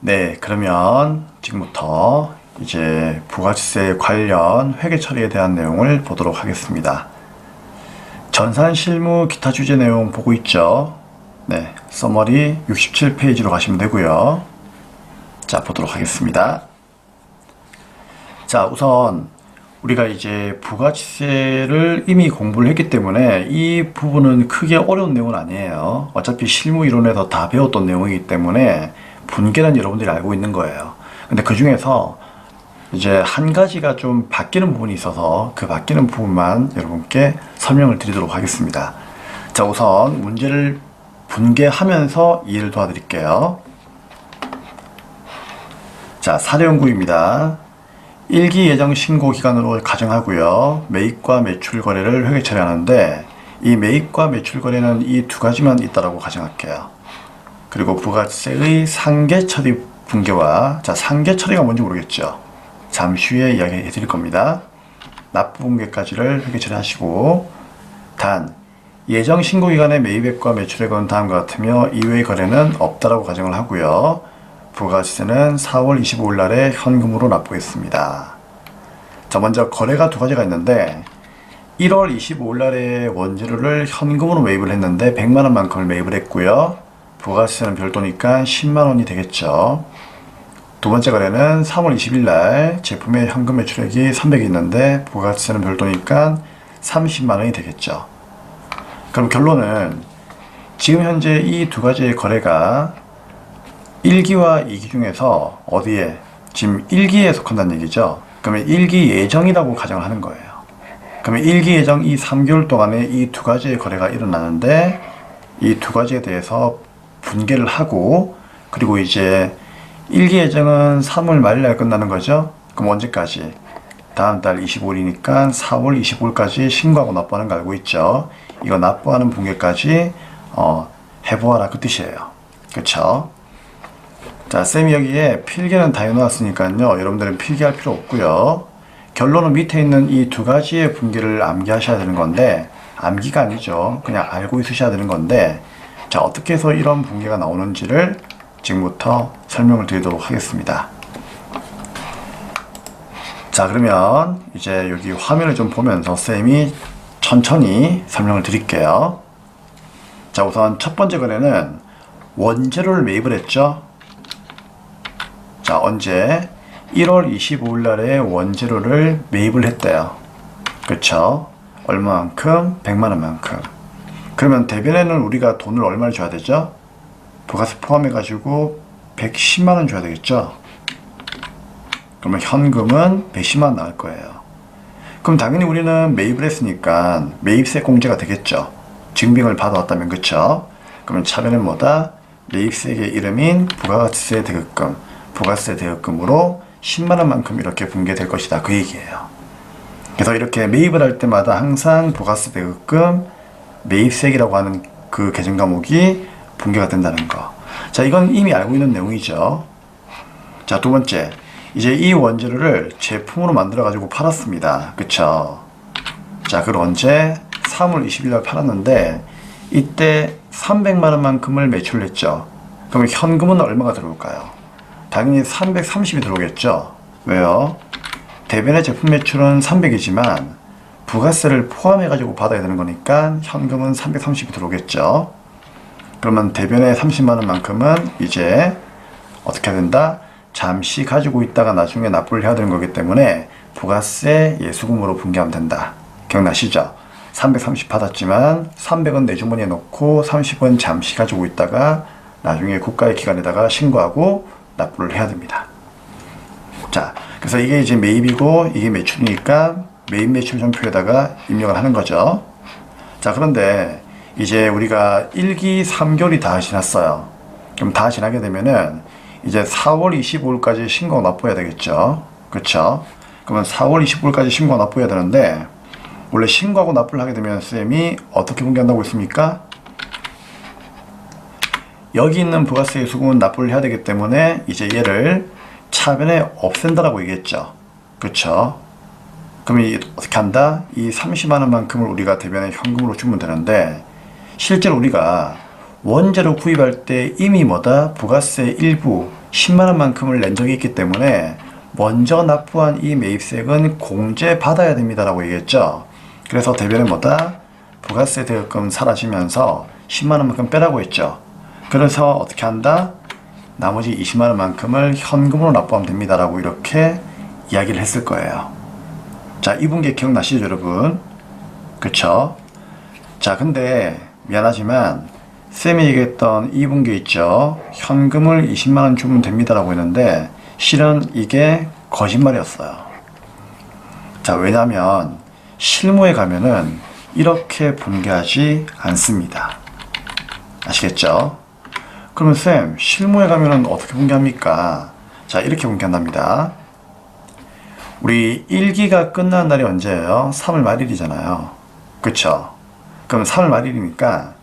네, 그러면 지금부터 이제 부가세 관련 회계 처리에 대한 내용을 보도록 하겠습니다. 전산 실무 기타 주제 내용 보고 있죠? 네, 서머리 67페이지로 가시면 되고요. 자, 보도록 하겠습니다. 자, 우선 우리가 이제 부가세를 이미 공부를 했기 때문에 이 부분은 크게 어려운 내용은 아니에요. 어차피 실무 이론에서 다 배웠던 내용이기 때문에 분계는 여러분들이 알고 있는 거예요. 근데 그 중에서 이제 한 가지가 좀 바뀌는 부분이 있어서 그 바뀌는 부분만 여러분께 설명을 드리도록 하겠습니다. 자, 우선 문제를 분계하면서 이해를 도와드릴게요. 자, 사례연구입니다. 일기 예정 신고 기간으로 가정하고요. 매입과 매출 거래를 회계 처리하는데 이 매입과 매출 거래는 이 두 가지만 있다라고 가정할게요. 그리고 부가세의 상계 처리 분계와, 자, 상계 처리가 뭔지 모르겠죠. 잠시 후에 이야기해 드릴 겁니다. 납부 분계까지를 회계 처리하시고, 단 예정 신고 기간의 매입액과 매출액은 다음과 같으며 이외의 거래는 없다라고 가정을 하고요. 부가세는 4월 25일 날에 현금으로 납부했습니다. 자, 먼저 거래가 두 가지가 있는데 1월 25일 날에 원재료를 현금으로 매입을 했는데 100만 원만큼을 매입을 했고요. 부가세는 별도니까 10만 원이 되겠죠. 두 번째 거래는 3월 20일 날 제품의 현금 매출액이 300이 있는데 부가세는 별도니까 30만 원이 되겠죠. 그럼 결론은 지금 현재 이 두 가지의 거래가 1기와 2기 중에서 어디에? 지금 1기에 속한다는 얘기죠. 그러면 1기 예정이라고 가정을 하는 거예요. 그러면 1기 예정 이 3개월 동안에 이 두 가지의 거래가 일어나는데 이 두 가지에 대해서 분계를 하고, 그리고 이제 1기 예정은 3월 말일 끝나는 거죠. 그럼 언제까지? 다음 달 25일이니까 4월 25일까지 신고하고 납부하는 거 알고 있죠. 이거 납부하는 분계까지 해보아라, 그 뜻이에요. 그쵸? 자, 쌤이 여기에 필기는 다 해놓았으니까요. 여러분들은 필기할 필요 없고요. 결론은 밑에 있는 이 두 가지의 분계를 암기하셔야 되는 건데, 암기가 아니죠. 그냥 알고 있으셔야 되는 건데, 자, 어떻게 해서 이런 분계가 나오는지를 지금부터 설명을 드리도록 하겠습니다. 자, 그러면 이제 여기 화면을 좀 보면서 쌤이 천천히 설명을 드릴게요. 자, 우선 첫 번째 거래는 원재료를 매입을 했죠. 자, 언제? 1월 25일 날에 원재료를 매입을 했대요. 그쵸? 얼마만큼? 100만 원만큼. 그러면 대변에는 우리가 돈을 얼마를 줘야 되죠? 부가세 포함해가지고 110만 원 줘야 되겠죠? 그러면 현금은 110만 원 나올 거예요. 그럼 당연히 우리는 매입을 했으니까 매입세 공제가 되겠죠? 증빙을 받아왔다면, 그쵸? 그러면 차변은 뭐다? 매입세액의 이름인 부가세 대급금, 부가세 대급금으로 10만 원만큼 이렇게 분계될 것이다, 그 얘기예요. 그래서 이렇게 매입을 할 때마다 항상 부가세 대급금, 매입세액이라고 하는 그 계정 과목이 분계가 된다는 거. 자, 이건 이미 알고 있는 내용이죠. 자, 두 번째, 이제 이 원재료를 제품으로 만들어 가지고 팔았습니다. 그쵸? 자, 그걸 언제? 3월 20일 날 팔았는데 이때 300만 원만큼을 매출했죠. 그러면 현금은 얼마가 들어올까요? 당연히 330이 들어오겠죠. 왜요? 대변의 제품 매출은 300이지만 부가세를 포함해 가지고 받아야 되는 거니까 현금은 330이 들어오겠죠. 그러면 대변의 30만 원만큼은 이제 어떻게 해야 된다? 잠시 가지고 있다가 나중에 납부를 해야 되는 거기 때문에 부가세 예수금으로 분계하면 된다. 기억나시죠? 330 받았지만 300은 내 주머니에 넣고 30은 잠시 가지고 있다가 나중에 국가의 기관에다가 신고하고 납부를 해야 됩니다. 자, 그래서 이게 이제 매입이고 이게 매출이니까 매입 매출 전표에다가 입력을 하는 거죠. 자, 그런데 이제 우리가 1기 3개월이 다 지났어요. 그럼 다 지나게 되면은 이제 4월 25일까지 신고 납부해야 되겠죠. 그렇죠? 그러면 4월 25일까지 신고 납부해야 되는데 원래 신고하고 납부를 하게 되면 쌤이 어떻게 분계한다고 했습니까? 여기 있는 부가세 예수금은 납부를 해야 되기 때문에 이제 얘를 차변에 없앤다라고 얘기했죠. 그렇죠? 그러면 어떻게 한다? 이 30만 원만큼을 우리가 대변에 현금으로 주면 되는데 실제로 우리가 원재료 구입할 때 이미 뭐다? 부가세 일부 10만원만큼을 낸 적이 있기 때문에 먼저 납부한 이 매입세액은 공제받아야 됩니다 라고 얘기했죠. 그래서 대변에 뭐다? 부가세 대여금 사라지면서 10만원만큼 빼라고 했죠. 그래서 어떻게 한다? 나머지 20만원만큼을 현금으로 납부하면 됩니다 라고 이렇게 이야기를 했을 거예요. 자, 2분기 기억나시죠 여러분? 그쵸? 자, 근데 미안하지만 쌤이 얘기했던 2분기 있죠? 현금을 20만원 주면 됩니다 라고 했는데 실은 이게 거짓말이었어요. 자, 왜냐면 실무에 가면은 이렇게 분개하지 않습니다. 아시겠죠? 그러면 쌤, 실무에 가면은 어떻게 분개합니까? 자, 이렇게 분개한답니다. 우리 1기가 끝나는 날이 언제예요? 3월 말일이잖아요. 그쵸? 그럼 3월 말일이니까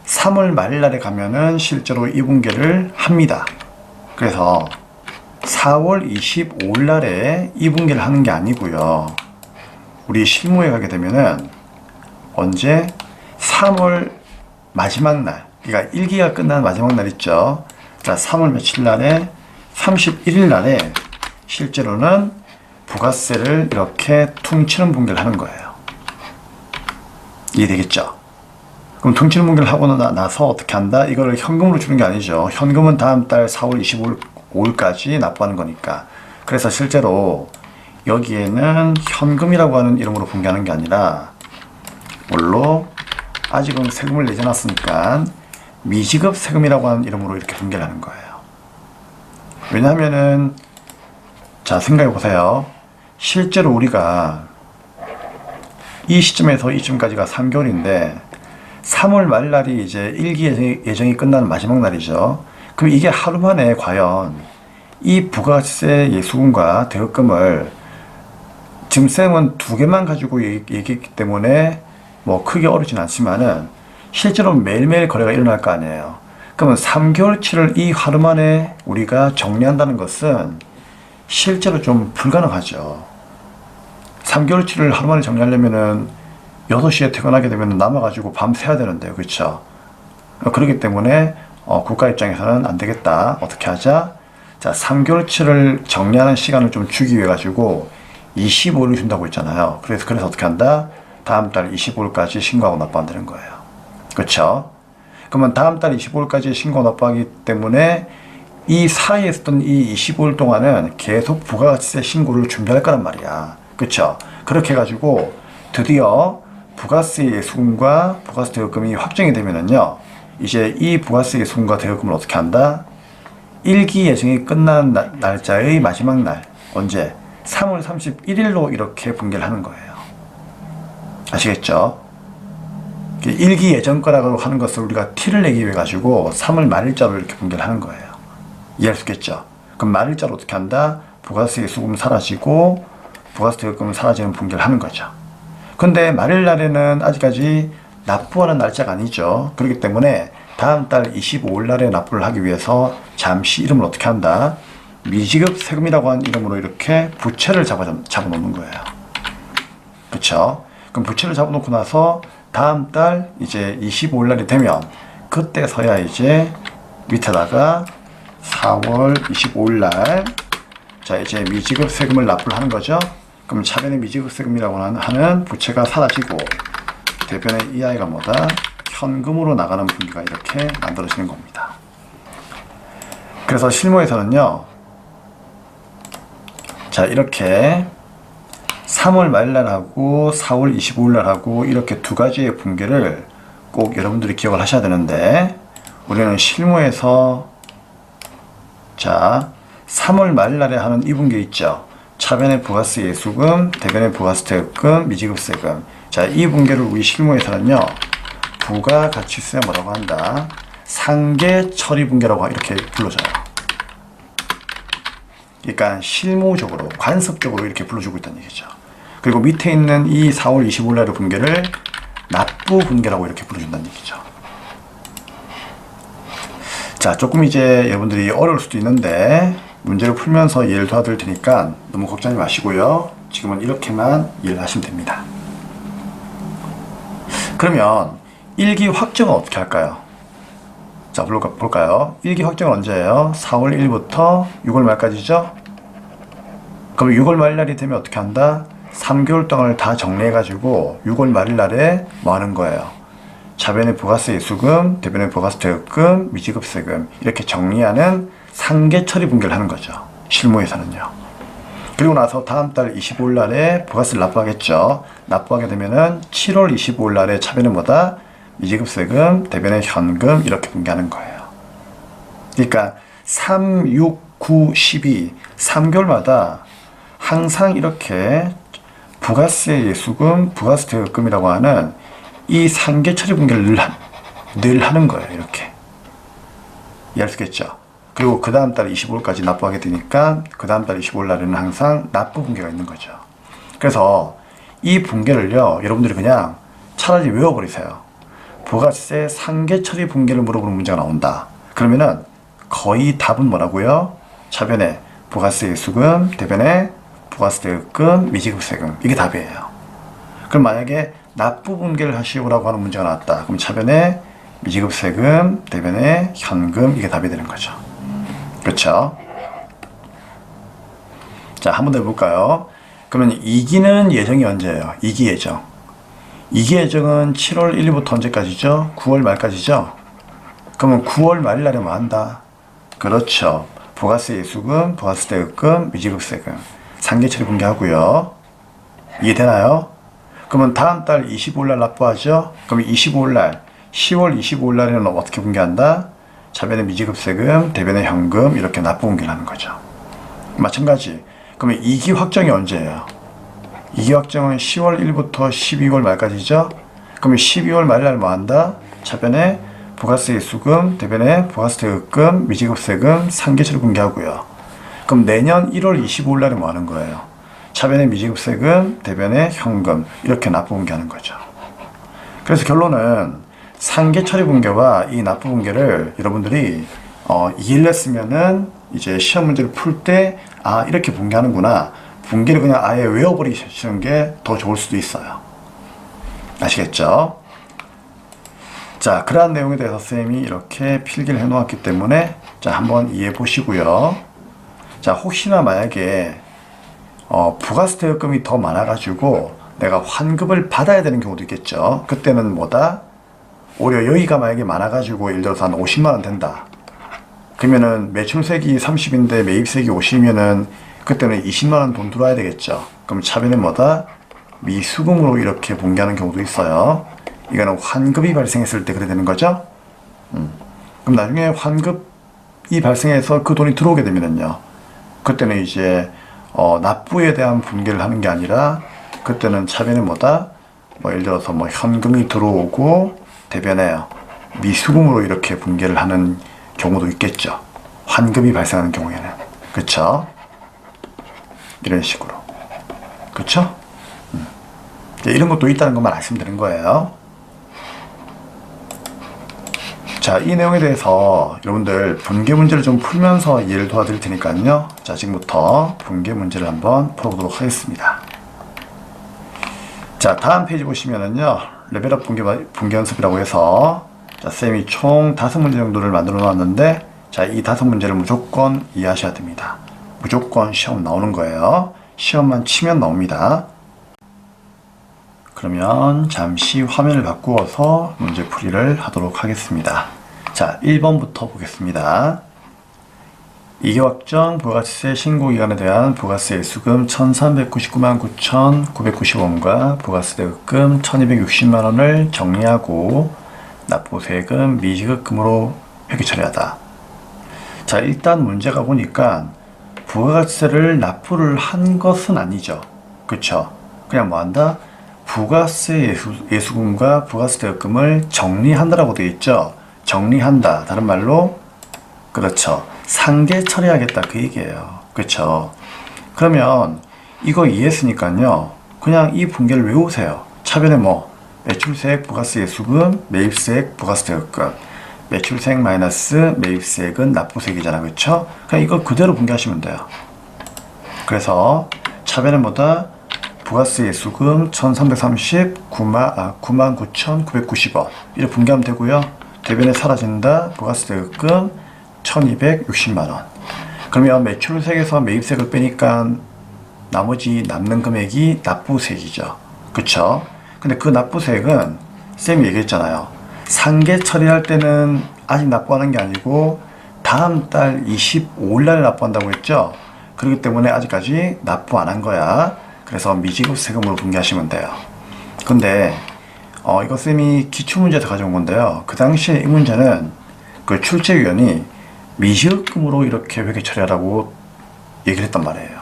3월 말일 날에 가면은 실제로 2분개를 합니다. 그래서 4월 25일 날에 2분개를 하는 게 아니고요. 우리 실무에 가게 되면은 언제? 3월 마지막 날, 그러니까 1기가 끝나는 마지막 날 있죠. 자, 3월 며칠 날에 31일 날에 실제로는 부가세를 이렇게 퉁치는 분개를 하는 거예요. 이해되겠죠? 그럼 퉁치는 분개를 하고 나서 어떻게 한다? 이거를 현금으로 주는 게 아니죠. 현금은 다음 달 4월 25일까지 납부하는 거니까. 그래서 실제로 여기에는 현금이라고 하는 이름으로 분개하는 게 아니라 뭘로? 아직은 세금을 내지 않았으니까 미지급 세금이라고 하는 이름으로 이렇게 분개를 하는 거예요. 왜냐하면은 자, 생각해 보세요. 실제로 우리가 이 시점에서 이쯤까지가 3개월인데 3월 말 날이 이제 1기 예정이 끝나는 마지막 날이죠. 그럼 이게 하루 만에 과연 이 부가세 예수금과 대여금을 지금 쌤은 2개만 가지고 얘기했기 때문에 뭐 크게 어렵진 않지만은 실제로 매일매일 거래가 일어날 거 아니에요. 그러면 3개월치를 이 하루 만에 우리가 정리한다는 것은 실제로 좀 불가능하죠. 3개월치를 하루 만에 정리하려면은 6시에 퇴근하게 되면 남아가지고 밤 새야 되는데요. 그렇죠? 그렇기 때문에 국가 입장에서는 안 되겠다. 어떻게 하자? 자, 3개월치를 정리하는 시간을 좀 주기 위해 가지고 25일을 준다고 했잖아요. 그래서 어떻게 한다? 다음 달 25일까지 신고하고 납부하면 되는 거예요. 그렇죠? 그러면 다음 달 25일까지 신고 납부하기 때문에 이 사이에 있었던 이 25일 동안은 계속 부가세 신고를 준비할 거란 말이야. 그렇죠? 그렇게 해가지고 드디어 부가세 예수금과 부가세 대여금이 확정이 되면은요, 이제 이 부가세 예수금과 대여금을 어떻게 한다? 1기 예정이 끝난 날짜의 마지막 날, 언제? 3월 31일로 이렇게 분개를 하는 거예요. 아시겠죠? 1기 예정 거라고 하는 것을 우리가 티를 내기 위해 가지고 3월 말일자로 이렇게 분개를 하는 거예요. 이해할 수 있겠죠? 그럼 말일자로 어떻게 한다? 부가세 예수금 사라지고 부가세 대여금 사라지는 분개를 하는 거죠. 근데 말일 날에는 아직까지 납부하는 날짜가 아니죠. 그렇기 때문에 다음 달 25일 날에 납부를 하기 위해서 잠시 이름을 어떻게 한다? 미지급 세금이라고 하는 이름으로 이렇게 부채를 잡아놓는 거예요. 그쵸? 그럼 부채를 잡아놓고 나서 다음 달 이제 25일 날이 되면 그때서야 이제 밑에다가 4월 25일 날 자, 이제 미지급 세금을 납부를 하는 거죠. 그럼 차변의 미지급 세금이라고 하는 부채가 사라지고 대변의 이 아이가 뭐다? 현금으로 나가는 분기가 이렇게 만들어지는 겁니다. 그래서 실무에서는요, 자, 이렇게 3월 말날하고 4월 25일날하고 이렇게 두 가지의 분기를 꼭 여러분들이 기억을 하셔야 되는데, 우리는 실무에서 자, 3월 말날에 하는 이 분기 있죠. 차변의 부가세 예수금, 대변의 부가세 대여금, 미지급세금. 자, 이 분기를 우리 실무에서는요, 부가가치세 뭐라고 한다? 상계 처리 분기라고 이렇게 불러줘요. 그러니까 실무적으로, 관습적으로 이렇게 불러주고 있다는 얘기죠. 그리고 밑에 있는 이 4월 25일 날의 분기를 납부 분기라고 이렇게 불러준다는 얘기죠. 자, 조금 이제 여러분들이 어려울 수도 있는데 문제를 풀면서 이해를 도와드릴 테니까 너무 걱정하지 마시고요. 지금은 이렇게만 이해를 하시면 됩니다. 그러면 1기 확정은 어떻게 할까요? 자, 볼까요? 1기 확정은 언제예요? 4월 1일부터 6월 말까지죠? 그럼 6월 말일 날이 되면 어떻게 한다? 3개월 동안을 다 정리해가지고 6월 말일 날에 뭐 하는 거예요? 자변의 부가세 예수금, 대변의 부가세 퇴업금, 미지급세금 이렇게 정리하는 상계 처리 분계를 하는 거죠. 실무에서는요. 그리고 나서 다음 달 25일 날에 부가세를 납부하겠죠. 납부하게 되면은 7월 25일 날에 차변의 뭐다? 미지급세금, 대변의 현금 이렇게 분계하는 거예요. 그러니까 3, 6, 9, 12 3개월마다 항상 이렇게 부가세 예수금, 부가세 퇴업금이라고 하는 이 상계 처리 분계를 늘 하는 거예요. 이렇게 이해할 수 있겠죠. 그리고 그 다음 달 25일까지 납부하게 되니까 그 다음 달 25일 날에는 항상 납부 분계가 있는 거죠. 그래서 이 분계를요, 여러분들이 그냥 차라리 외워버리세요. 부가세 상계 처리 분계를 물어보는 문제가 나온다. 그러면은 거의 답은 뭐라고요? 차변에 부가세 예수금, 대변에 부가세 퇴업금, 미지급세금 이게 답이에요. 그럼 만약에 납부 분계를 하시오라고 하는 문제가 나왔다. 그럼 차변에 미지급세금, 대변에 현금 이게 답이 되는 거죠. 그렇죠? 자, 한 번 더 해볼까요? 그러면 2기는 예정이 언제예요? 2기 예정. 2기 예정은 7월 1일부터 언제까지죠? 9월 말까지죠? 그러면 9월 말일 날에 뭐 한다? 그렇죠. 부가세 예수금, 부가세 퇴업금, 미지급세금 상계처리 분계하고요. 이해되나요? 그러면 다음 달 25일 날 납부하죠? 그럼 25일 날, 10월 25일 날에는 어떻게 분계한다? 차변의 미지급세금, 대변의 현금 이렇게 납부 분계를 하는 거죠. 마찬가지. 그러면 2기 확정이 언제예요? 2기 확정은 10월 1일부터 12월 말까지죠? 그러면 12월 말일 날 뭐 한다? 차변의 부가세 예수금, 대변의 부가세 퇴업금, 미지급세금 상계처리 분계하고요. 그럼 내년 1월 25일 날에 뭐 하는 거예요? 차변의 미지급세금, 대변의 현금 이렇게 납부 분계하는 거죠. 그래서 결론은 상계 처리 분계와 이 납부 분계를 여러분들이 이해를 했으면은 이제 시험 문제를 풀 때 아, 이렇게 분계하는구나. 분계를 그냥 아예 외워버리시는 게 더 좋을 수도 있어요. 아시겠죠? 자, 그러한 내용에 대해서 쌤이 이렇게 필기를 해 놓았기 때문에 자, 한번 이해해 보시고요. 자, 혹시나 만약에 부가세 퇴업금이 더 많아가지고 내가 환급을 받아야 되는 경우도 있겠죠. 그때는 뭐다? 오히려 여기가 만약에 많아가지고 예를 들어서 한 50만원 된다. 그러면은 매출세기 30인데 매입세기 50이면은 그때는 20만원 돈 들어와야 되겠죠. 그럼 차변은 뭐다? 미수금으로 이렇게 분계하는 경우도 있어요. 이거는 환급이 발생했을 때 그래 되는 거죠. 그럼 나중에 환급이 발생해서 그 돈이 들어오게 되면은요. 그때는 이제 납부에 대한 분계를 하는 게 아니라 그때는 차변은 뭐다? 뭐 예를 들어서 뭐 현금이 들어오고 대변에 미수금으로 이렇게 분계를 하는 경우도 있겠죠. 환급이 발생하는 경우에는. 그쵸? 이런 식으로. 그쵸? 이런 것도 있다는 것만 말씀드린 거예요. 자, 이 내용에 대해서 여러분들 분계 문제를 좀 풀면서 이해를 도와드릴 테니까요. 자, 지금부터 분계 문제를 한번 풀어보도록 하겠습니다. 자, 다음 페이지 보시면은요. 레벨업 분계 연습이라고 해서 자, 쌤이 총 5문제 정도를 만들어 놨는데 자, 이 5문제를 무조건 이해하셔야 됩니다. 무조건 시험 나오는 거예요. 시험만 치면 나옵니다. 그러면 잠시 화면을 바꾸어서 문제 풀이를 하도록 하겠습니다. 자, 1번부터 보겠습니다. 2기 확정 부가세 신고기간에 대한 부가세 예수금 1399만 9,990원과 부가세 대금 1260만원을 정리하고 납부세금 미지급금으로 회계 처리하다. 자, 일단 문제가 보니까 부가세를 납부를 한 것은 아니죠. 그쵸? 그냥 뭐 한다? 부가세 예수금과 부가세 대금을 정리한다라고 되어 있죠. 정리한다. 다른 말로 그렇죠. 상계 처리하겠다 그 얘기예요. 그렇죠. 그러면 이거 이해했으니까요. 그냥 이 분계를 외우세요. 차변에 뭐 매출세액 부가세 예수금, 매입세액 부가세 대금, 매출세액 마이너스 매입세액은 납부세액이잖아. 그렇죠? 그냥 이거 그대로 분계하시면 돼요. 그래서 차변에 뭐다? 부가세 예수금 1339만 9,990원 이렇게 분계하면 되고요. 대변에 사라진다. 부가세대금 1260만원. 그러면 매출세에서 매입세액을 빼니까 나머지 남는 금액이 납부세액이죠. 그쵸? 근데 그 납부세액은 쌤이 얘기했잖아요. 상계 처리할 때는 아직 납부하는 게 아니고 다음 달 25일날에 납부한다고 했죠. 그렇기 때문에 아직까지 납부 안 한 거야. 그래서 미지급 세금으로 분개하시면 돼요. 근데 이거 쌤이 기출문제에서 가져온 건데요. 그 당시에 이 문제는 그 출제위원이 미지급금으로 이렇게 회계 처리하라고 얘기를 했단 말이에요.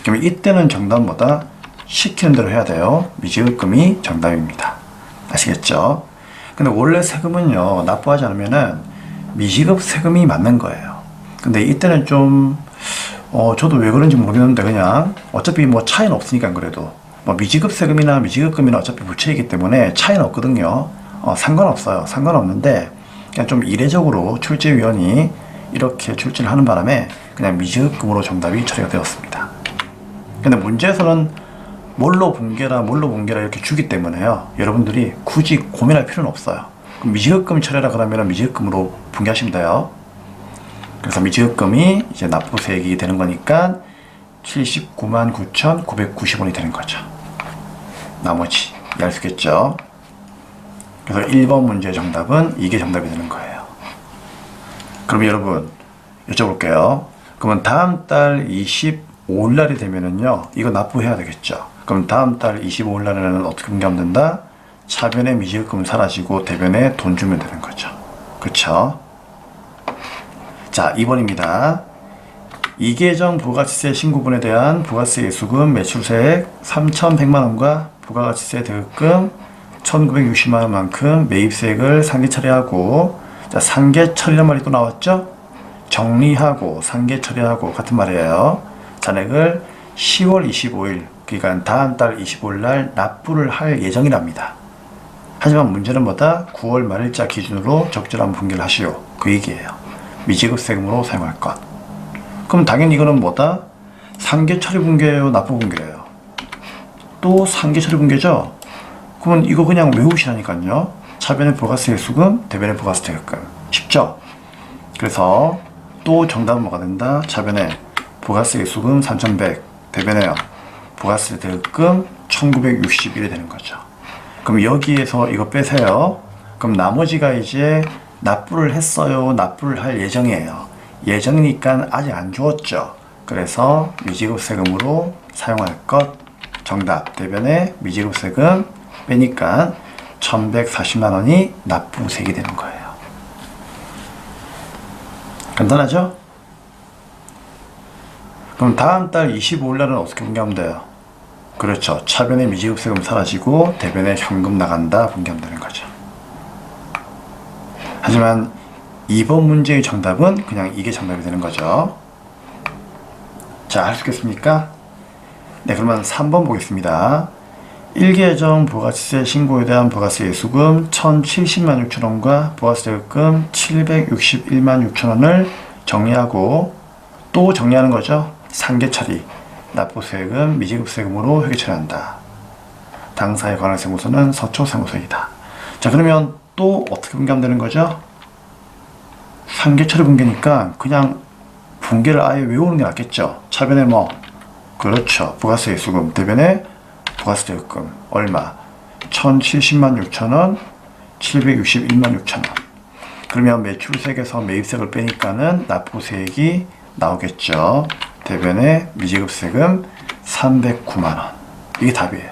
그러면 이때는 정답보다 시키는 대로 해야 돼요. 미지급금이 정답입니다. 아시겠죠? 근데 원래 세금은요, 납부하지 않으면은 미지급 세금이 맞는 거예요. 근데 이때는 좀 저도 왜 그런지 모르겠는데 그냥 어차피 뭐 차이는 없으니까. 그래도 뭐 미지급 세금이나 미지급금이나 어차피 부채이기 때문에 차이는 없거든요. 상관없어요. 상관없는데 그냥 좀 이례적으로 출제위원이 이렇게 출제를 하는 바람에 그냥 미지급금으로 정답이 처리가 되었습니다. 근데 문제에서는 뭘로 분개라 이렇게 주기 때문에요. 여러분들이 굳이 고민할 필요는 없어요. 그럼 미지급금 처리라 그러면 미지급금으로 분개하시면 돼요. 그래서 미지급금이 이제 납부세액이 되는 거니까 79만 9,990원이 되는 거죠. 나머지 이해할 수 있겠죠? 그래서 1번 문제의 정답은 이게 정답이 되는 거예요. 그럼 여러분 여쭤볼게요. 그러면 다음 달 25일날이 되면은요, 이거 납부해야 되겠죠. 그럼 다음 달 25일날에는 어떻게 분개하면 된다? 차변에 미지급금 사라지고 대변에 돈 주면 되는 거죠. 그쵸? 자, 2번입니다. 이계정 부가가치세 신고분에 대한 부가세 예수금 매출세액 3,100만원과 부가가치세 대급금 1,960만원만큼 매입세액을 상계 처리하고, 자, 상계 처리란 말이 또 나왔죠? 정리하고 상계 처리하고 같은 말이에요. 잔액을 10월 25일, 그러니까 다음 달 25일 날 납부를 할 예정이랍니다. 하지만 문제는 뭐다? 9월 말일자 기준으로 적절한 분개를 하시오. 그 얘기예요. 미지급 세금으로 사용할 것. 그럼 당연히 이거는 뭐다? 상계 처리 분개예요, 납부 분개예요? 또 상계 처리 분개죠? 그러면 이거 그냥 외우시라니까요. 차변의 부가세 예수금, 대변의 부가세 대급금. 쉽죠? 그래서 또 정답은 뭐가 된다? 차변의 부가세 예수금 3,100, 대변의 부가세 대급금 1,961이 되는 거죠. 그럼 여기에서 이거 빼세요. 그럼 나머지가 이제 납부를 했어요, 납부를 할 예정이에요. 예정이니까 아직 안 주었죠. 그래서 미지급 세금으로 사용할 것. 정답 대변에 미지급 세금 빼니까 1,140만원이 납부세액이 되는 거예요. 간단하죠? 그럼 다음 달 25일날은 어떻게 분개하면 돼요? 그렇죠. 차변에 미지급 세금 사라지고 대변에 현금 나간다 분개하면 되는 거죠. 하지만 2번 문제의 정답은 그냥 이게 정답이 되는 거죠. 자, 할 수 있겠습니까? 네, 그러면 3번 보겠습니다. 일계정 부가가치세 신고에 대한 부가세 예수금 1,070만 6천원과 부가세 대급금 761만 6천원을 정리하고 또 정리하는 거죠. 상계 처리, 납부세액은 미지급 세금으로 회계 처리한다. 당사에 관한 세무서는 서초 세무서이다. 자, 그러면 또 어떻게 분개하면 되는 거죠? 상계 처리 분개니까 그냥 분개를 아예 외우는 게 낫겠죠. 차변에 뭐, 그렇죠, 부가세 예수금, 대변에 부가세 대급금 얼마? 1,070만 6천원, 761만 6천원. 그러면 매출세액에서 매입세액을 빼니까는 납부세액이 나오겠죠. 대변에 미지급 세금 309만원. 이게 답이에요.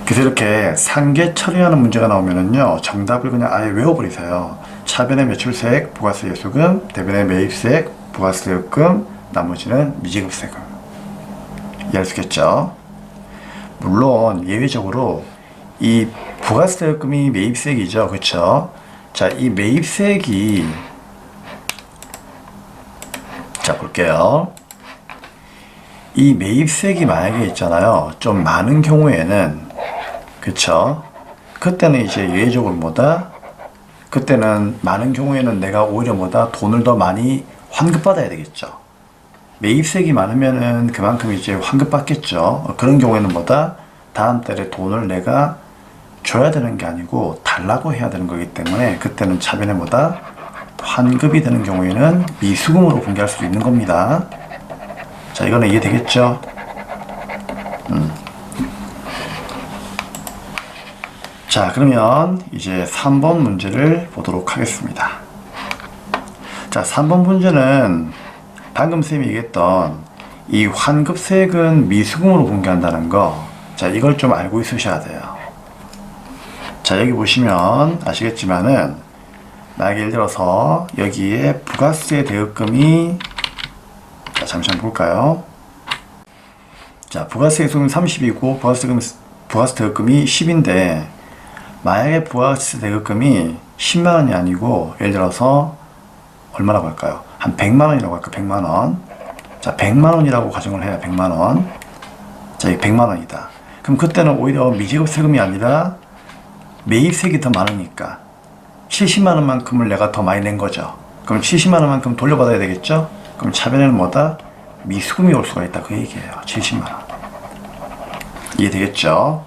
그래서 이렇게 상계 처리하는 문제가 나오면은요, 정답을 그냥 아예 외워버리세요. 차변의 매출세액, 부가세 예수금, 대변의 매입세액, 부가세 대급금, 나머지는 미지급 세금. 이해할 수 있겠죠? 물론 예외적으로 이 부가세 대급금이 매입세액이죠. 그렇죠? 자, 이 매입세액이, 자, 볼게요. 이 매입세액이 만약에 있잖아요, 좀 많은 경우에는, 그쵸? 그때는 이제 예외적으로 뭐다? 그때는 많은 경우에는 내가 오히려 뭐다? 돈을 더 많이 환급받아야 되겠죠. 매입세액이 많으면은 그만큼 이제 환급받겠죠. 그런 경우에는 뭐다? 다음 달에 돈을 내가 줘야 되는 게 아니고 달라고 해야 되는 거기 때문에 그때는 차변에 뭐다? 환급이 되는 경우에는 미수금으로 공개할 수 있는 겁니다. 자, 이거는 이해되겠죠? 자, 그러면 이제 3번 문제를 보도록 하겠습니다. 자, 3번 문제는 방금 쌤이 얘기했던 이 환급세액은 미수금으로 공개한다는 거, 자, 이걸 좀 알고 있으셔야 돼요. 자, 여기 보시면 아시겠지만은 만약에 예를 들어서 여기에 부가세 대입금이, 자, 잠시만 볼까요? 자, 부가세 수금 30이고 부가세 대입금이 10인데 만약에 부가세 대입금이 10만 원이 아니고 예를 들어서 얼마라고 할까요? 한 100만 원이라고 할까요? 100만 원. 자, 100만 원이라고 가정을 해요. 100만 원. 자, 이 100만 원이다. 그럼 그때는 오히려 미지급 세금이 아니라 매입세액이 더 많으니까 70만 원만큼을 내가 더 많이 낸 거죠. 그럼 70만 원만큼 돌려받아야 되겠죠? 그럼 차변에는 뭐다? 미수금이 올 수가 있다. 그 얘기예요. 70만 원. 이해되겠죠?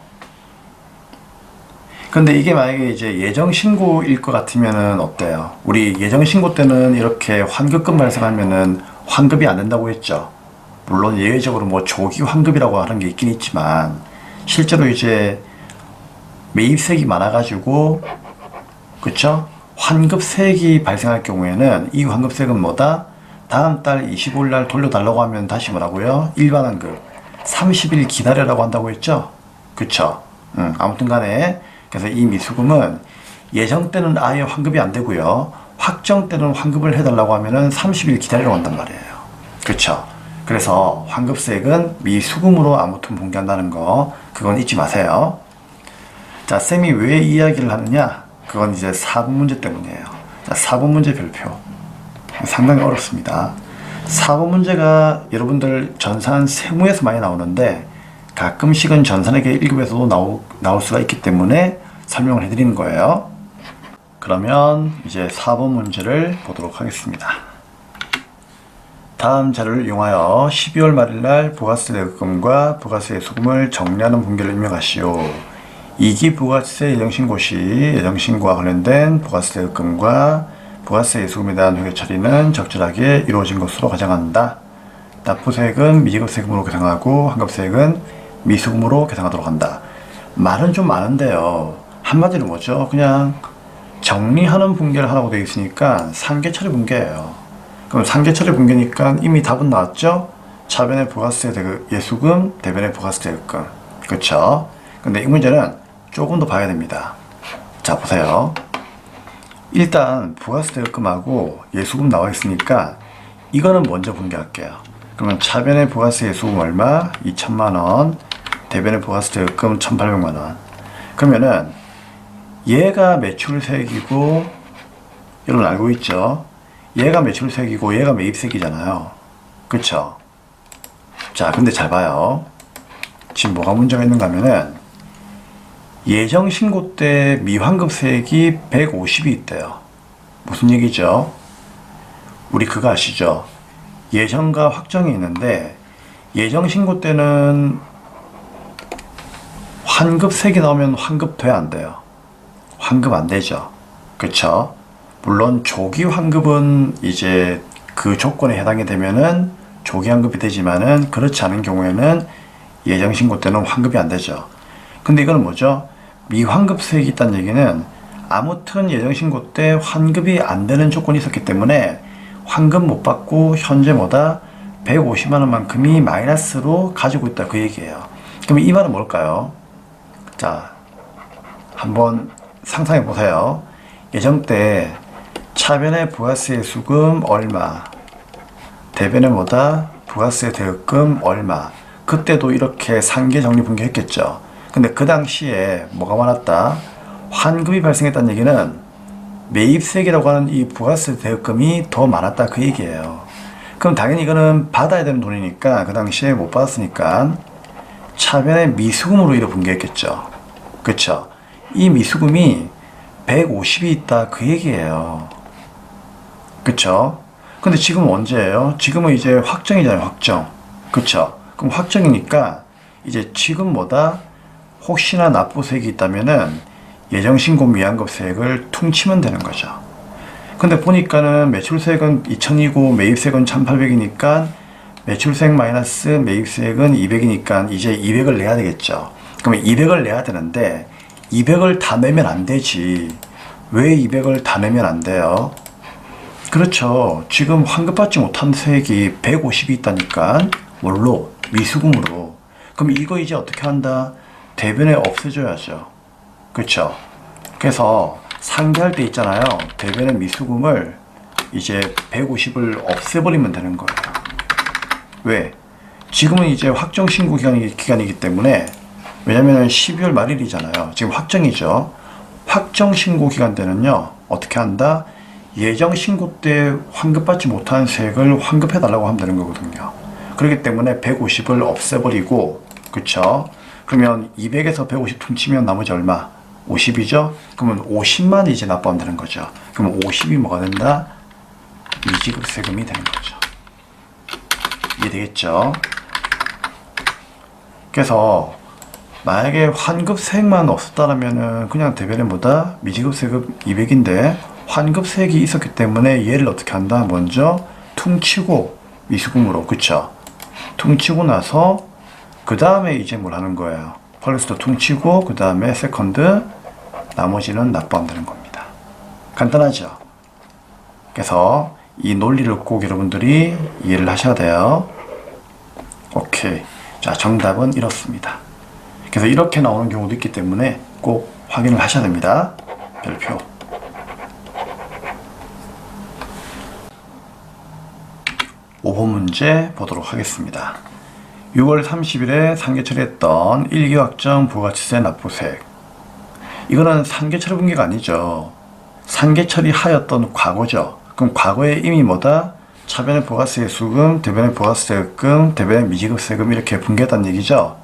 근데 이게 만약에 이제 예정신고일 것 같으면은 어때요? 우리 예정신고 때는 이렇게 환급금 발생하면은 환급이 안 된다고 했죠. 물론 예외적으로 뭐 조기 환급이라고 하는 게 있긴 있지만 실제로 이제 매입세액이 많아가지고, 그쵸? 환급세액이 발생할 경우에는 이 환급세액은 뭐다? 다음 달 25일 날 돌려달라고 하면 다시 뭐라고요? 일반 환급 30일 기다려라고 한다고 했죠? 그쵸? 아무튼 간에 그래서 이 미수금은 예정 때는 아예 환급이 안 되고요. 확정 때는 환급을 해달라고 하면은 30일 기다리라고 한단 말이에요. 그쵸? 그래서 환급세액은 미수금으로 아무튼 공개한다는 거, 그건 잊지 마세요. 자, 쌤이 왜 이야기를 하느냐? 그건 이제 4번 문제 때문이에요. 자, 4번 문제 별표. 상당히 어렵습니다. 4번 문제가 여러분들 전산 세무에서 많이 나오는데 가끔씩은 전산회계 1급에서도 나올 수가 있기 때문에 설명을 해드리는 거예요. 그러면 이제 4번 문제를 보도록 하겠습니다. 다음 자료를 이용하여 12월 말일날 부가세 대입금과 부가세 소금을 정리하는 분기를 입력하시오. 2기 부가세 예정신고 시 예정신고와 관련된 부가세 대입금과 부가세 예수금에 대한 회계 처리는 적절하게 이루어진 것으로 가정한다. 납부세액은 미지급세금으로 계상하고 환급세액은 미수금으로 계상하도록 한다. 말은 좀 많은데요. 한마디로 뭐죠? 그냥 정리하는 분계를 하라고 되어 있으니까 상계처리 분계예요. 그럼 상계처리 분계니까 이미 답은 나왔죠? 차변의 부가세 예수금, 대변의 부가세 대입금. 그쵸? 근데 이 문제는 조금 더 봐야 됩니다. 자, 보세요. 일단 부가세 대입금하고 예수금 나와 있으니까 이거는 먼저 분개할게요. 그러면 차변의 부가세 예수금 얼마? 2천만 원. 대변의 부가세 대입금 1,800만 원. 그러면은 얘가 매출세액이고, 여러분 알고 있죠? 얘가 매출세액이고 얘가 매입세액이잖아요. 그쵸? 자, 근데 잘 봐요. 지금 뭐가 문제가 있는가 하면은 예정신고 때 미환급세액이 150이 있대요. 무슨 얘기죠? 우리 그거 아시죠? 예정과 확정이 있는데 예정신고 때는 환급세액이 나오면 환급 돼 안 돼요? 환급 안 되죠. 그쵸? 물론 조기 환급은 이제 그 조건에 해당이 되면은 조기 환급이 되지만은 그렇지 않은 경우에는 예정신고 때는 환급이 안 되죠. 근데 이거는 뭐죠? 미환급세액이 있다는 얘기는 아무튼 예정신고 때 환급이 안 되는 조건이 있었기 때문에 환급 못 받고 현재 뭐다? 150만 원만큼이 마이너스로 가지고 있다 그 얘기예요. 그럼 이 말은 뭘까요? 자, 한번 상상해 보세요. 예정 때 차변의 부가세 수금 얼마, 대변의 뭐다? 부가세 대입금 얼마. 그때도 이렇게 상계 정리 분계 했겠죠. 근데 그 당시에 뭐가 많았다? 환급이 발생했다는 얘기는 매입세액이라고 하는 이 부가세 대입금이 더 많았다 그 얘기예요. 그럼 당연히 이거는 받아야 되는 돈이니까 그 당시에 못 받았으니까 차변의 미수금으로 이렇게 분개했겠죠. 그쵸? 이 미수금이 150이 있다 그 얘기예요. 그쵸? 근데 지금 언제예요? 지금은 이제 확정이잖아요. 확정. 그쵸? 그럼 확정이니까 이제 지금 뭐다? 혹시나 납부세액이 있다면은 예정신고 미환급세액을 퉁치면 되는 거죠. 근데 보니까는 매출세액은 2000이고 매입세액은 1800이니까 매출세액 마이너스 매입세액은 200이니까 이제 200을 내야 되겠죠. 그러면 200을 내야 되는데 200을 다 내면 안 되지. 왜 200을 다 내면 안 돼요? 그렇죠. 지금 환급받지 못한 세액이 150이 있다니까. 뭘로? 미수금으로. 그럼 이거 이제 어떻게 한다? 대변에 없애줘야죠. 그렇죠. 그래서 상계할 때 있잖아요. 대변에 미수금을 이제 150을 없애버리면 되는 거예요. 왜? 지금은 이제 확정 신고 기간이기 때문에, 왜냐면 12월 말일이잖아요. 지금 확정이죠. 확정 신고 기간 때는요, 어떻게 한다? 예정 신고 때 환급받지 못한 세액을 환급해 달라고 하면 되는 거거든요. 그렇기 때문에 150을 없애버리고, 그쵸? 그러면 200에서 150 퉁치면 나머지 얼마? 50이죠? 그러면 50만 이제 납부하면 되는 거죠. 그러면 50이 뭐가 된다? 미지급 세금이 되는 거죠. 이해되겠죠? 그래서 만약에 환급세액만 없었다라면은 그냥 대변에 뭐다? 미지급 세금 200인데 환급세액이 있었기 때문에 얘를 어떻게 한다? 먼저 퉁치고 미수금으로, 그쵸? 퉁치고 나서 그 다음에 이제 뭘 하는 거예요? 펄스도 퉁치고 그 다음에 세컨드, 나머지는 납부하면 되는 겁니다. 간단하죠? 그래서 이 논리를 꼭 여러분들이 이해를 하셔야 돼요. 오케이. 자, 정답은 이렇습니다. 그래서 이렇게 나오는 경우도 있기 때문에 꼭 확인을 하셔야 됩니다. 별표. (5번) 문제 보도록 하겠습니다. 6월 30일에 상계 처리했던 1기 확정 부가가치세 납부세액. 이거는 상계 처리 분기가 아니죠. 상계 처리하였던 과거죠. 그럼 과거에 이미 뭐다? 차변의 부가세 수금, 대변의 부가세금, 대변의 미지급세금 이렇게 분개했다는 얘기죠.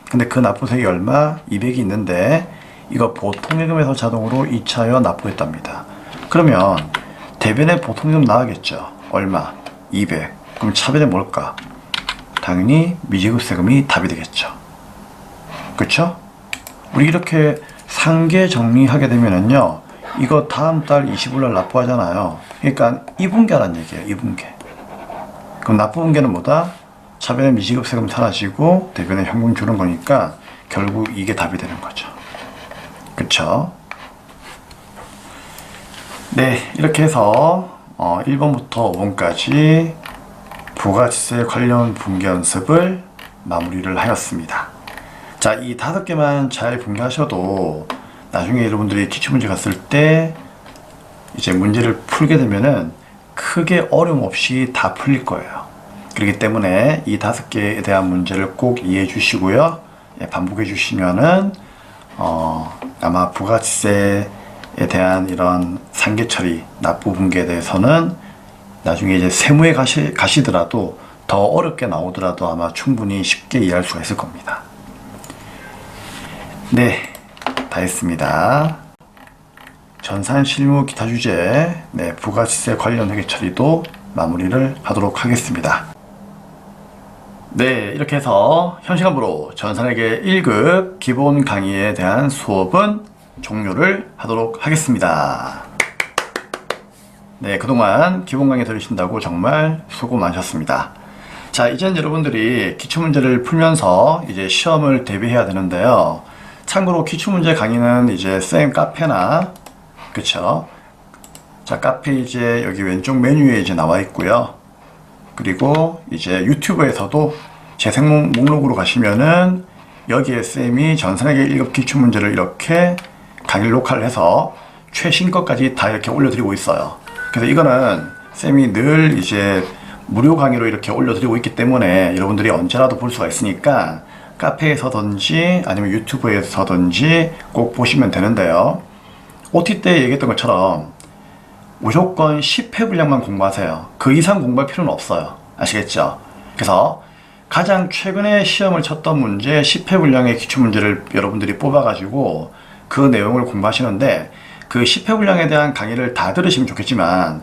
근데 그 납부세액이 얼마? 200이 있는데 이거 보통예금에서 자동으로 2차여 납부했답니다. 그러면 대변의 보통예금 나가겠죠. 얼마? 200. 그럼 차변에 뭘까? 당연히 미지급세금이 답이 되겠죠. 그쵸? 우리 이렇게 상계 정리하게 되면은요, 이거 다음 달 25일날 납부하잖아요. 그러니까 2분기라는 얘기예요. 2분기. 그럼 납부분기는 뭐다? 차변의 미지급세금 사라지고 대변의 현금 주는 거니까 결국 이게 답이 되는 거죠. 그쵸? 네, 이렇게 해서 1번부터 5번까지 부가가치세 관련 분기 연습을 마무리를 하였습니다. 자, 이 5개만 잘 분개하셔도 나중에 여러분들이 기출문제 갔을 때 이제 문제를 풀게 되면은 크게 어려움 없이 다 풀릴 거예요. 그렇기 때문에 이 5개에 대한 문제를 꼭 이해해 주시고요. 반복해 주시면은 아마 부가가치세에 대한 이런 상계 처리, 납부 분기에 대해서는 나중에 이제 세무에 가시더라도 더 어렵게 나오더라도 아마 충분히 쉽게 이해할 수가 있을 겁니다. 네, 다 했습니다. 전산 실무 기타 주제, 네, 부가가치세 관련 회계 처리도 마무리를 하도록 하겠습니다. 네, 이렇게 해서 현시간부로 전산회계 1급 기본 강의에 대한 수업은 종료를 하도록 하겠습니다. 네, 그동안 기본 강의 들으신다고 정말 수고 많으셨습니다. 자, 이제는 여러분들이 기출문제를 풀면서 이제 시험을 대비해야 되는데요. 참고로 기출문제 강의는 이제 쌤 카페나, 그쵸? 자, 카페 이제 여기 왼쪽 메뉴에 이제 나와 있고요. 그리고 이제 유튜브에서도 재생 목록으로 가시면은 여기에 쌤이 전산회계 1급 기출문제를 이렇게 강의를 녹화를 해서 최신 것까지 다 이렇게 올려드리고 있어요. 그래서 이거는 쌤이 늘 이제 무료 강의로 이렇게 올려드리고 있기 때문에 여러분들이 언제라도 볼 수가 있으니까 카페에서든지 아니면 유튜브에서든지 꼭 보시면 되는데요. OT 때 얘기했던 것처럼 무조건 10회 분량만 공부하세요. 그 이상 공부할 필요는 없어요. 아시겠죠? 그래서 가장 최근에 시험을 쳤던 문제 10회 분량의 기출문제를 여러분들이 뽑아가지고 그 내용을 공부하시는데 그 10회 분량에 대한 강의를 다 들으시면 좋겠지만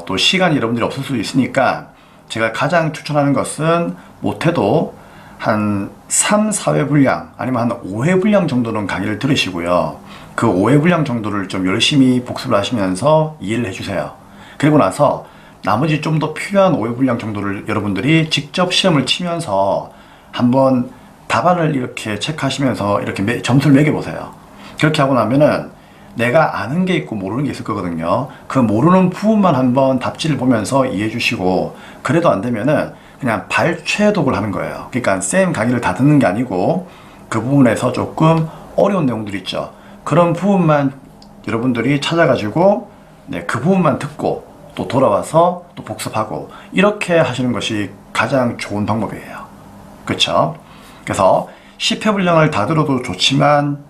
또 시간이 여러분들이 없을 수도 있으니까 제가 가장 추천하는 것은 못해도 한 3, 4회 분량 아니면 한 5회 분량 정도는 강의를 들으시고요. 그 5회 분량 정도를 좀 열심히 복습을 하시면서 이해를 해주세요. 그리고 나서 나머지 좀 더 필요한 5회 분량 정도를 여러분들이 직접 시험을 치면서 한번 답안을 이렇게 체크하시면서 이렇게 점수를 매겨보세요. 그렇게 하고 나면은 내가 아는 게 있고 모르는 게 있을 거거든요. 그 모르는 부분만 한번 답지를 보면서 이해해 주시고, 그래도 안 되면은 그냥 발췌독을 하는 거예요. 그러니까 쌤 강의를 다 듣는 게 아니고 그 부분에서 조금 어려운 내용들 있죠. 그런 부분만 여러분들이 찾아가지고 그 부분만 듣고 또 돌아와서 또 복습하고, 이렇게 하시는 것이 가장 좋은 방법이에요. 그렇죠? 그래서 10회 분량을 다 들어도 좋지만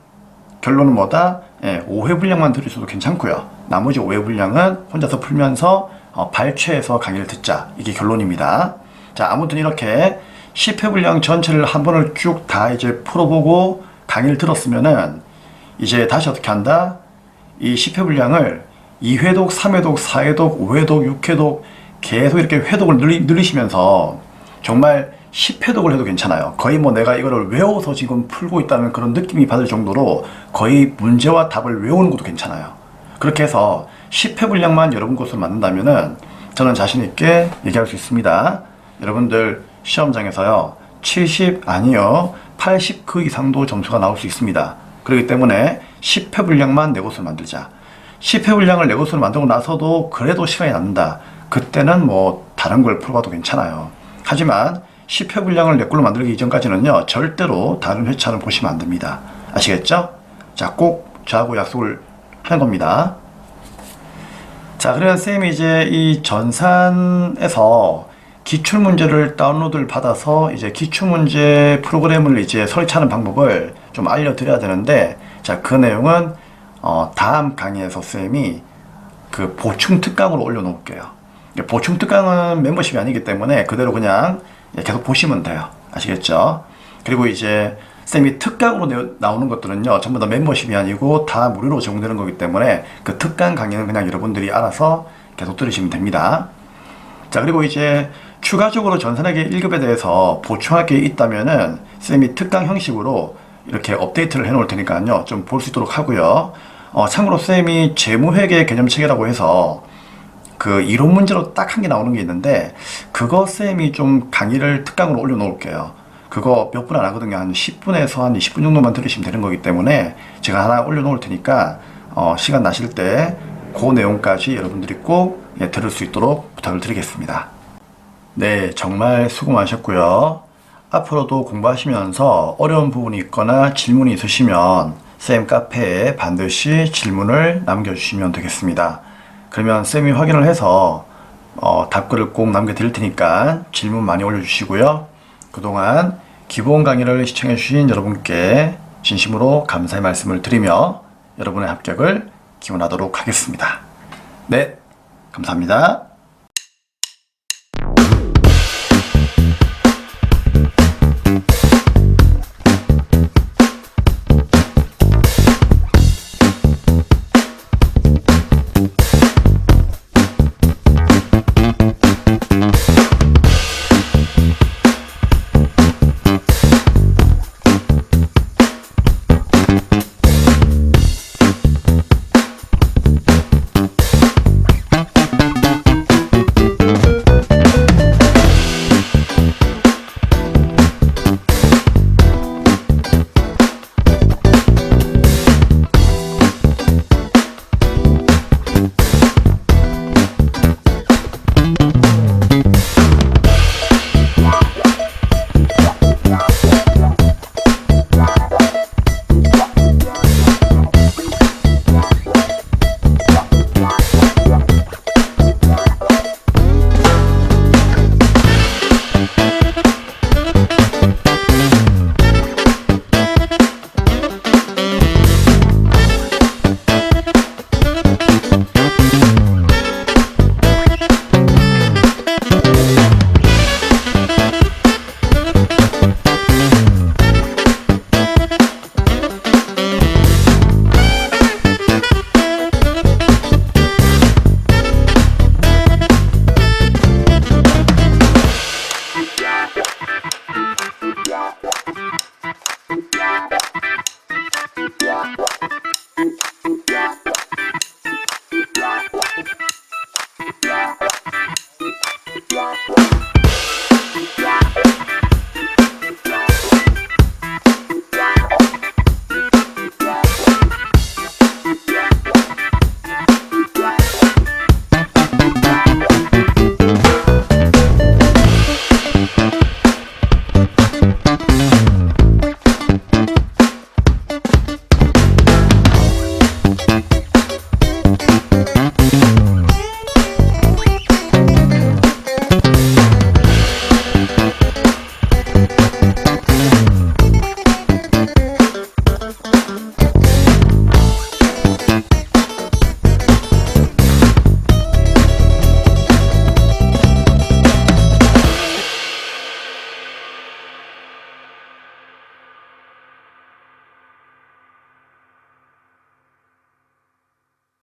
결론은 뭐다? 5회 분량만 들으셔도 괜찮고요. 나머지 5회 분량은 혼자서 풀면서 발췌해서 강의를 듣자. 이게 결론입니다. 자, 아무튼 이렇게 10회 분량 전체를 한 번을 쭉 다 이제 풀어보고 강의를 들었으면은 이제 다시 어떻게 한다? 이 10회 분량을 2회독, 3회독, 4회독, 5회독, 6회독 계속 이렇게 회독을 늘리시면서 정말 10회독을 해도 괜찮아요. 거의 뭐 내가 이거를 외워서 지금 풀고 있다는 그런 느낌이 받을 정도로 거의 문제와 답을 외우는 것도 괜찮아요. 그렇게 해서 10회 분량만 여러분 것으로 만든다면은 저는 자신 있게 얘기할 수 있습니다. 여러분들 시험장에서요 70 아니요 80 그 이상도 점수가 나올 수 있습니다. 그렇기 때문에 10회 분량만 내 것으로 만들자. 10회 분량을 내 것으로 만들고 나서도 그래도 시간이 남는다. 그때는 뭐 다른 걸 풀어봐도 괜찮아요. 하지만 10회 분량을 내 걸로 만들기 이전까지는요 절대로 다른 회차는 보시면 안 됩니다. 아시겠죠? 자, 꼭 저하고 약속을 하는 겁니다. 자, 그러면 쌤이 이제 이 전산에서 기출문제를 다운로드를 받아서 이제 기출문제 프로그램을 이제 설치하는 방법을 좀 알려드려야 되는데, 자, 그 내용은 다음 강의에서 쌤이 그 보충 특강으로 올려놓을게요. 보충 특강은 멤버십이 아니기 때문에 그대로 그냥 계속 보시면 돼요. 아시겠죠? 그리고 이제 쌤이 특강으로 나오는 것들은요 전부 다 멤버십이 아니고 다 무료로 제공되는 거기 때문에 그 특강 강의는 그냥 여러분들이 알아서 계속 들으시면 됩니다. 자, 그리고 이제 추가적으로 전산학의 1급에 대해서 보충할 게 있다면은 쌤이 특강 형식으로 이렇게 업데이트를 해 놓을 테니까요 좀 볼 수 있도록 하고요. 참고로 쌤이 재무회계 개념체계라고 해서 그 이론 문제로 딱 한 개 나오는 게 있는데, 그거 쌤이 좀 강의를 특강으로 올려놓을게요. 그거 몇 분 안 하거든요. 한 10분에서 한 20분 정도만 들으시면 되는 거기 때문에 제가 하나 올려놓을 테니까 시간 나실 때 그 내용까지 여러분들이 꼭 들을 수 있도록 부탁을 드리겠습니다. 네, 정말 수고 많으셨고요. 앞으로도 공부하시면서 어려운 부분이 있거나 질문이 있으시면 쌤 카페에 반드시 질문을 남겨주시면 되겠습니다. 그러면 쌤이 확인을 해서 답글을 꼭 남겨드릴 테니까 질문 많이 올려주시고요. 그동안 기본 강의를 시청해주신 여러분께 진심으로 감사의 말씀을 드리며 여러분의 합격을 기원하도록 하겠습니다. 네, 감사합니다.